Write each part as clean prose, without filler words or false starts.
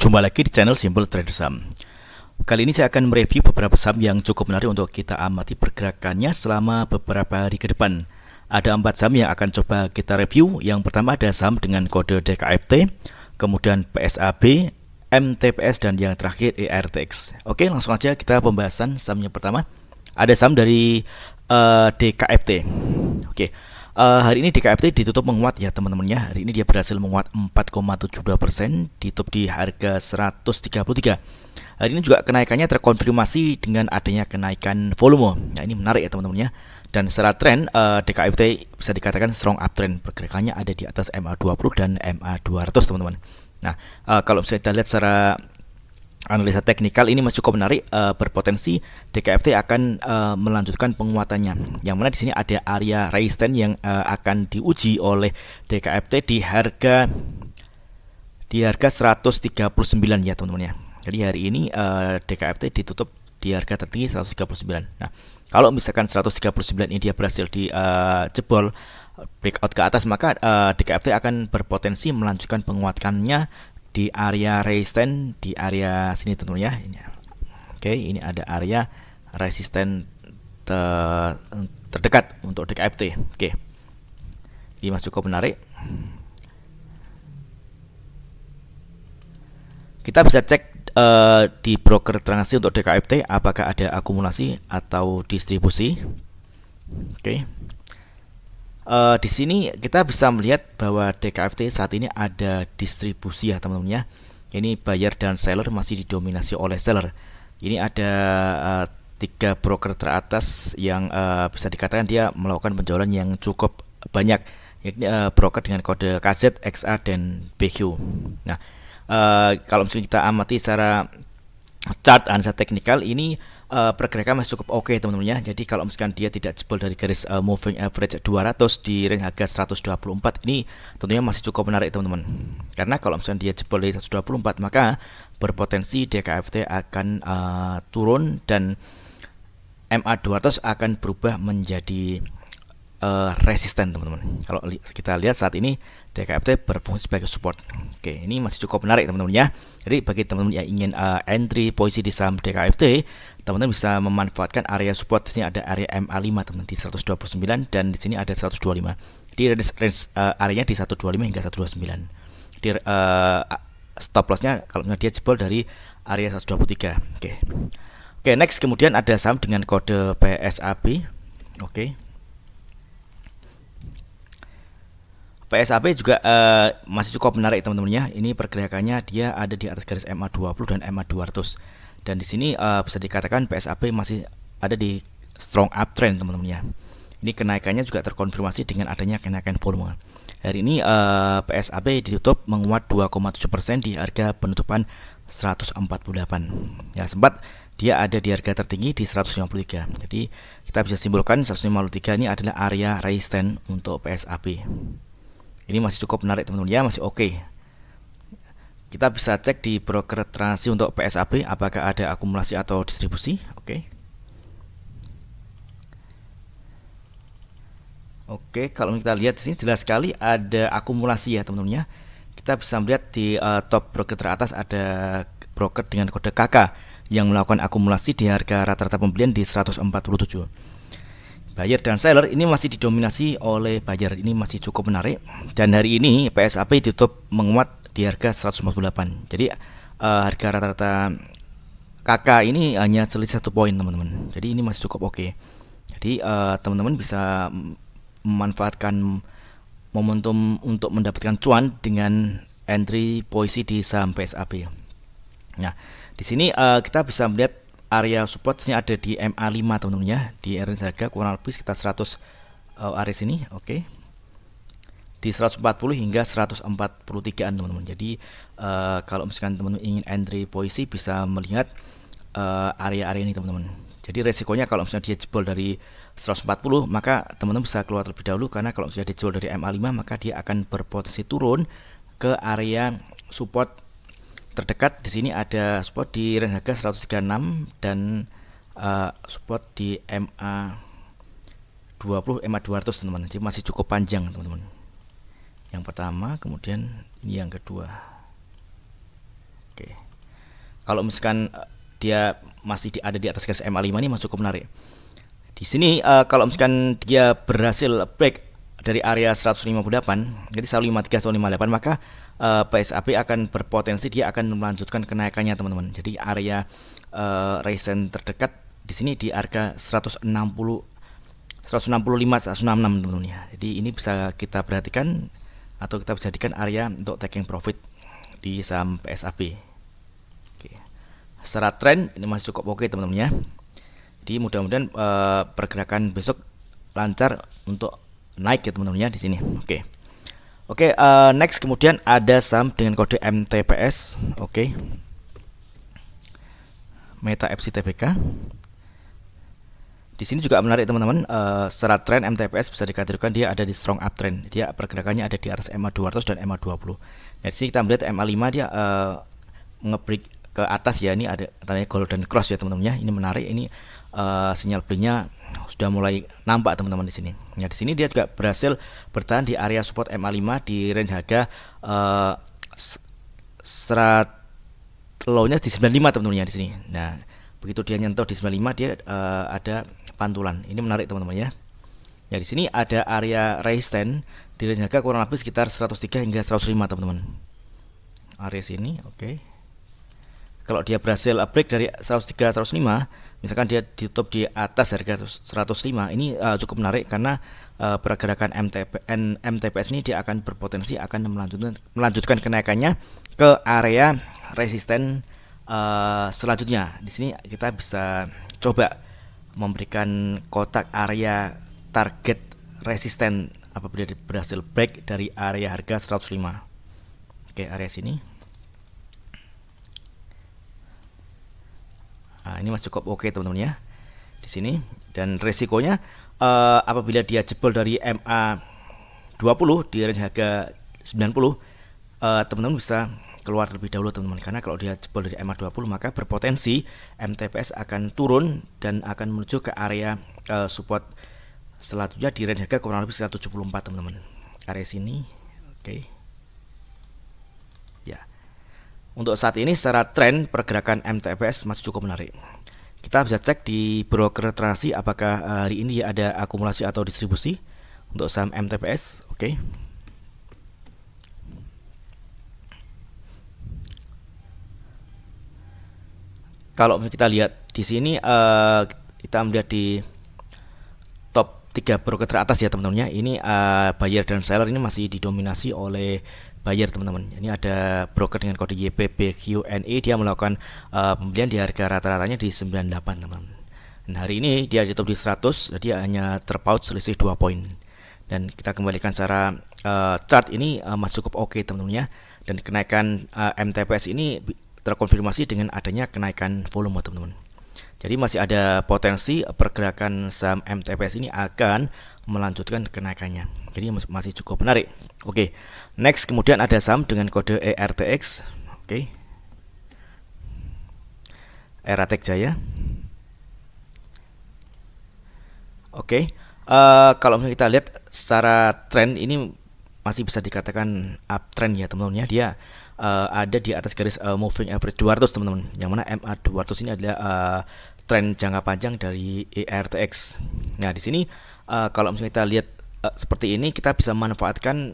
Jumpa lagi di channel Simple Trader Saham. Kali ini saya akan mereview beberapa saham yang cukup menarik untuk kita amati pergerakannya selama beberapa hari ke depan. Ada 4 saham yang akan coba kita review. Yang pertama ada saham dengan kode DKFT, kemudian PSAB, MTPS, dan yang terakhir ERTX. Oke, langsung aja kita pembahasan sahamnya. Pertama ada saham dari DKFT. Oke. Hari ini DKFT ditutup menguat ya teman-teman ya. Hari ini dia berhasil menguat 4,72%, ditutup di harga 133. Hari ini juga kenaikannya terkonfirmasi dengan adanya kenaikan volume. Nah, ini menarik ya teman-teman ya. Dan secara tren DKFT bisa dikatakan strong uptrend. Pergerakannya ada di atas MA20 dan MA200 teman-teman. Nah, kalau misalnya kita lihat secara analisa teknikal ini masih cukup menarik, berpotensi DKFT akan melanjutkan penguatannya. Yang mana di sini ada area resistance yang akan diuji oleh DKFT di harga 139 ya teman-teman ya. Jadi hari ini DKFT ditutup di harga tertinggi 139. Nah, kalau misalkan 139 ini dia berhasil dijebol breakout ke atas, maka DKFT akan berpotensi melanjutkan penguatannya di area resisten di area sini tentunya ini. Oke, ini ada area resisten terdekat untuk DKFT. Oke. Ini masih cukup menarik. Kita bisa cek di broker transaksi untuk DKFT apakah ada akumulasi atau distribusi. Oke. Di sini kita bisa melihat bahwa DKFT saat ini ada distribusi ya teman-teman ya. Ini buyer dan seller masih didominasi oleh seller. Ini ada 3 broker teratas yang bisa dikatakan dia melakukan penjualan yang cukup banyak, yakni broker dengan kode KZ, XA, dan BQ. Nah, kalau misalnya kita amati secara chart analisa teknikal ini pergerakan masih cukup oke teman-teman ya. Jadi kalau misalkan dia tidak jebol dari garis moving average 200 di range harga 124, ini tentunya masih cukup menarik teman-teman. Karena kalau misalkan dia jebol dari 124, maka berpotensi DKFT akan turun dan MA200 akan berubah menjadi resisten teman-teman. Kalau kita lihat saat ini DKFT berfungsi sebagai support. Oke, ini masih cukup menarik teman-teman ya. Jadi bagi teman-teman yang ingin entry posisi di saham DKFT, teman-teman bisa memanfaatkan area support. Di sini ada area MA5 teman-teman di 129 dan di sini ada 125. Di range areanya di 125 hingga 129. Di stop lossnya kalau dia jebol dari area 123. Oke. Oke, next kemudian ada saham dengan kode PSAB. Oke. PSAB juga masih cukup menarik teman-teman ya. Ini pergerakannya dia ada di atas garis MA20 dan MA200. Dan di sini bisa dikatakan PSAB masih ada di strong uptrend teman-teman ya. Ini kenaikannya juga terkonfirmasi dengan adanya kenaikan volume. Hari ini PSAB ditutup menguat 2,7% di harga penutupan 148. Ya, sempat dia ada di harga tertinggi di 153. Jadi kita bisa simpulkan 153 ini adalah area resisten untuk PSAB. Ini masih cukup menarik teman-teman ya, masih oke. Kita bisa cek di broker transaksi untuk PSAB apakah ada akumulasi atau distribusi. Oke. Oke, kalau kita lihat di sini jelas sekali ada akumulasi ya teman-teman ya. Kita bisa melihat di top broker teratas ada broker dengan kode KK yang melakukan akumulasi di harga rata-rata pembelian di 147. Buyer dan seller ini masih didominasi oleh buyer. Ini masih cukup menarik. Dan hari ini PSAB ditutup menguat di harga 148. Jadi harga rata-rata KK ini hanya selisih 1 poin teman-teman. Jadi ini masih cukup oke. Jadi teman-teman bisa memanfaatkan momentum untuk mendapatkan cuan dengan entry posisi di saham PSAB. Nah, di sini kita bisa melihat area support ini ada di MA5 teman-teman ya, di range harga kurang lebih sekitar 100 area sini. Oke. Di 140 hingga 143an teman-teman. Jadi kalau misalkan teman-teman ingin entry posisi bisa melihat area-area ini teman-teman. Jadi resikonya kalau misalnya dia jebol dari 140, maka teman-teman bisa keluar terlebih dahulu, karena kalau sudah dijebol dari MA5 maka dia akan berpotensi turun ke area support terdekat. Di sini ada support di range harga 136 dan support di MA20, MA200 teman-teman. Jadi masih cukup panjang teman-teman. Yang pertama, kemudian ini yang kedua. Oke. Kalau misalkan dia masih ada di atas garis MA5 ini masih cukup menarik. Di sini kalau misalkan dia berhasil break dari area 158, jadi 153 158, maka PSAP akan berpotensi dia akan melanjutkan kenaikannya teman-teman. Jadi area resistance terdekat di sini di harga 160 165 166 teman-teman ya. Jadi ini bisa kita perhatikan atau kita bisa jadikan area untuk taking profit di saham PSAP. Oke. Secara tren ini masih cukup oke teman-teman ya. Jadi mudah-mudahan pergerakan besok lancar untuk naik ya teman-teman ya di sini. Oke. Oke, next kemudian ada saham dengan kode MTPS. Oke. Meta FC Tbk. Di sini juga menarik teman-teman. Secara tren MTPS bisa dikategorikan dia ada di strong uptrend. Dia pergerakannya ada di atas MA 200 dan MA 20. Nah, di sini kita melihat MA 5 dia nge-break ke atas ya. Ini ada tandanya golden cross ya teman-teman ya. Ini menarik. Ini sinyal belinya sudah mulai nampak teman-teman di sini. Nah, di sini dia juga berhasil bertahan di area support MA 5 di range harga low-nya di 95 teman-teman ya di sini. Nah, begitu dia nyentuh di 95 dia ada pantulan. Ini menarik teman-teman ya. Ya di sini ada area resistance di range harga kurang lebih sekitar 103 hingga 105 teman-teman. Area sini, oke. Kalau dia berhasil break dari 103 105, misalkan dia ditutup di atas harga 105, ini cukup menarik karena pergerakan MTPS ini dia akan berpotensi akan melanjutkan kenaikannya ke area resisten selanjutnya. Di sini kita bisa coba memberikan kotak area target resisten apabila berhasil break dari area harga 105. Oke, area sini. Nah, ini masih cukup oke teman-teman ya. Di sini dan resikonya apabila dia jebol dari MA 20 di range harga 90, teman-teman bisa keluar terlebih dahulu teman-teman, karena kalau dia jebol dari MA 20 maka berpotensi MTPS akan turun dan akan menuju ke area support selanjutnya di range harga kurang lebih 174 teman-teman. Area sini. Oke. Ya. Untuk saat ini secara tren pergerakan MTPS masih cukup menarik. Kita bisa cek di broker transaksi apakah hari ini ada akumulasi atau distribusi untuk saham MTPS. Oke. Kalau kita lihat di sini kita melihat di top 3 broker teratas ya teman-teman ya. Ini buyer dan seller ini masih didominasi oleh buyer teman-teman. Ini ada broker dengan kode YPBQNE, dia melakukan pembelian di harga rata-ratanya di 98 teman-teman. Dan hari ini dia ditutup di 100, jadi hanya terpaut selisih 2 poin. Dan kita kembalikan secara chart ini masih cukup oke teman-teman ya. Dan kenaikan MTPS ini terkonfirmasi dengan adanya kenaikan volume teman-teman. Jadi masih ada potensi pergerakan saham MTPS ini akan melanjutkan kenaikannya. Jadi masih cukup menarik. Oke. Next kemudian ada saham dengan kode ERTX. Oke. Eratek Jaya. Oke. Kalau kita lihat secara tren ini masih bisa dikatakan uptrend ya teman-teman ya. Dia ada di atas garis moving average 200 teman-teman. Yang mana MA 200 ini adalah tren jangka panjang dari ERTX. Nah, di sini kalau misalnya kita lihat seperti ini, kita bisa memanfaatkan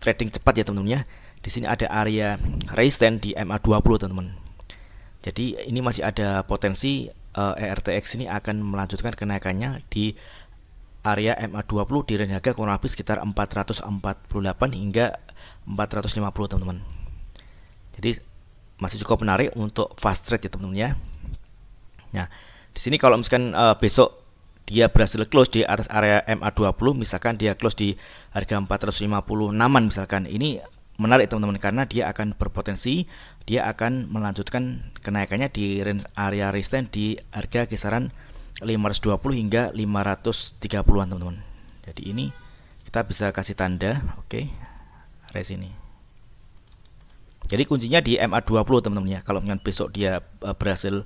trading cepat ya teman-teman ya. Di sini ada area resistance di MA 20 teman-teman. Jadi ini masih ada potensi ERTX ini akan melanjutkan kenaikannya di area MA 20 di range harga kurang lebih sekitar 448 hingga 450 teman-teman. Jadi masih cukup menarik untuk fast trade ya teman-teman ya. Nah, di sini kalau misalkan besok dia berhasil close di atas area MA 20, misalkan dia close di harga 456-an misalkan, ini menarik teman-teman karena dia akan berpotensi dia akan melanjutkan kenaikannya di range area resistance di harga kisaran 520 hingga 530-an teman-teman. Jadi ini kita bisa kasih tanda, oke, area sini. Jadi kuncinya di MA 20 teman-teman ya. Kalau dengan besok dia berhasil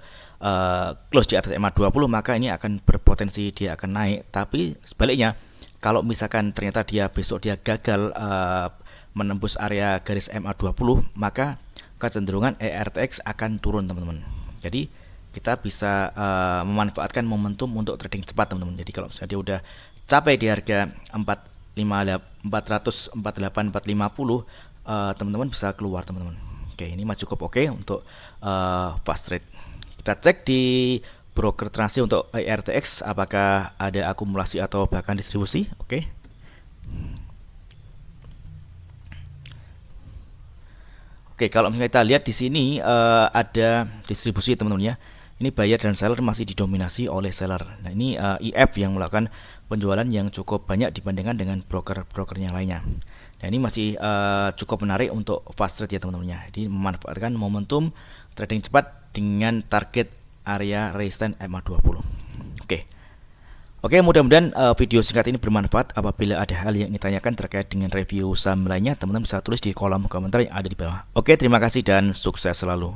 close di atas MA 20, maka ini akan berpotensi dia akan naik. Tapi sebaliknya, kalau misalkan ternyata dia besok dia gagal menembus area garis MA 20, maka kecenderungan ERTX akan turun teman-teman. Jadi kita bisa memanfaatkan momentum untuk trading cepat teman-teman. Jadi kalau misalnya dia udah capai di harga 450 teman-teman bisa keluar teman-teman. Oke, ini masih cukup oke untuk fast trade. Kita cek di broker transaksi untuk ERTX apakah ada akumulasi atau bahkan distribusi. Oke. Oke, kalau misalnya kita lihat di sini ada distribusi teman-teman ya. Ini buyer dan seller masih didominasi oleh seller. Nah, ini IF yang melakukan penjualan yang cukup banyak dibandingkan dengan broker-broker yang lainnya. Nah, ini masih cukup menarik untuk fast trade ya teman-teman ya. Jadi memanfaatkan momentum trading cepat dengan target area resistance MA20. Oke. Oke, mudah-mudahan video singkat ini bermanfaat. Apabila ada hal yang ingin ditanyakan terkait dengan review saham lainnya, teman-teman bisa tulis di kolom komentar yang ada di bawah. Oke, terima kasih dan sukses selalu.